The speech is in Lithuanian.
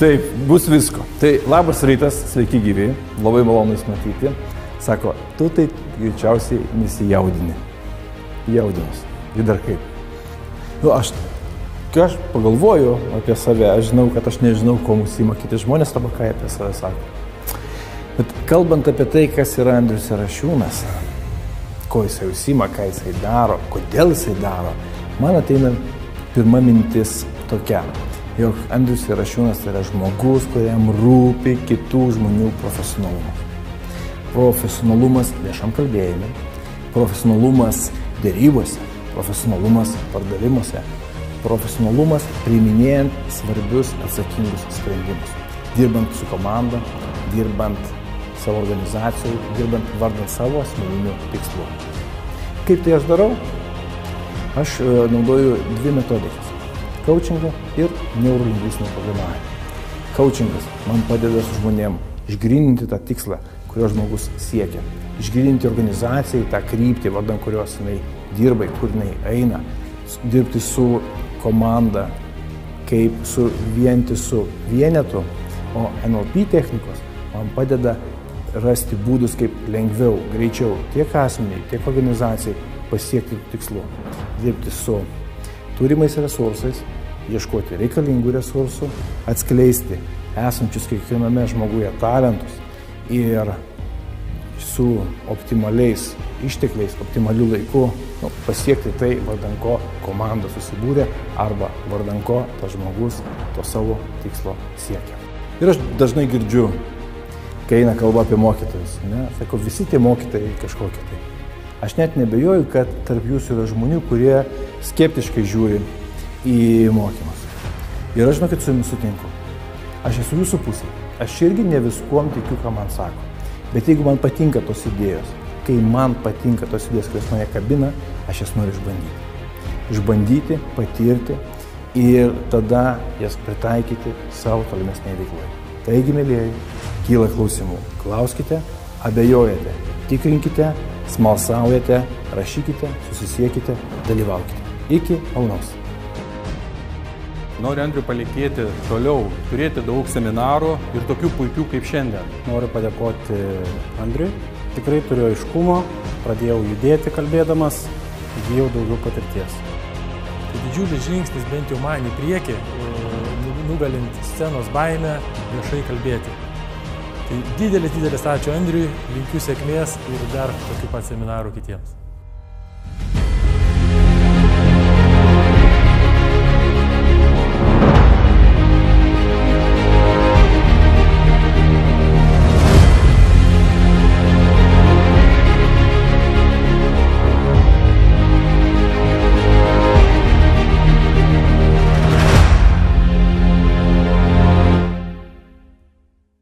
Taip, bus visko. Tai labas rytas, sveiki gyvi, labai malonu jūs matyti. Sako, tu tai greičiausiai nesijaudini. Jaudinus. Ir dar kaip. Nu, kai aš pagalvoju apie save, aš žinau, kad aš nežinau, ko mūsų ima kiti žmonės, arba ką apie save sako. Bet kalbant apie tai, kas yra Andrius Jarašiūnas, ko jisai užsima, ką jisai daro, kodėl jisai daro, man ateina pirma mintis tokia, jog Andrius Jarašiūnas yra žmogus, kuriam rūpi kitų žmonių profesionalumas. Profesionalumas viešam kalbėjime, profesionalumas dėrybose, profesionalumas pardavimuose, profesionalumas priiminėjant svarbius atsakingus sprendimus. Dirbant su komanda, dirbant savo organizacijai, dirbant vardant savo asmeninių tikslų. Kaip tai aš darau? Aš naudoju dvi metodikas – coachingą ir neurolingvistinį programavimą. Coachingas man padeda su žmonėm išgryninti tą tikslą, kurio žmogus siekia. Išgryninti organizacijai tą kryptį, vardan kurios jinai dirba, kur jinai eina. Dirbti su komanda, kaip su vientisu vienetu, o NLP technikos man padeda rasti būdus, kaip lengviau, greičiau tiek asmeniai, tiek organizacijai pasiekti tikslų. Dirbti su turimais resursais, ieškoti reikalingų resursų, atskleisti esančius kiekviename žmoguje talentus ir su optimaliais ištekliais, optimaliu laiku pasiekti tai, vardan ko komanda susibūrė arba vardan ko tas žmogus to savo tikslo siekia. Ir aš dažnai girdžiu, kai eina kalba apie mokytojus, sako, visi tie mokytojai kažkokie tai. Aš net nebejoju, kad tarp jūsų yra žmonių, kurie skeptiškai žiūri į mokymus. Ir aš žinokit su jumis sutinku. Aš esu jūsų pusėje. Aš irgi ne viskuom tikiu, ką man sako. Bet jeigu man patinka tos idėjos, kai man patinka tos idėjos, kurios mane kabina, aš jas noriu išbandyti. Išbandyti, patirti ir tada jas pritaikyti savo tolimesnėje veikloje. Taigi, mėlyjeji, kyla klausimų. Klauskite, abejojate, tikrinkite, smalsaujate, rašykite, susisiekite, dalyvaukite. Iki malonaus. Noriu Andrių palinkėti toliau, turėti daug seminarų ir tokių puikių kaip šiandien. Noriu padėkoti Andriui. Tikrai turiu aiškumo, pradėjau judėti kalbėdamas, įgijau daugiau patirties. Tai didžiulis žingsnis bent jau man į priekį, nugalint scenos baimę, viešai kalbėti. Tai didelis ačiū Andriui, linkiu sėkmės ir dar tokių pat seminarų kitiems.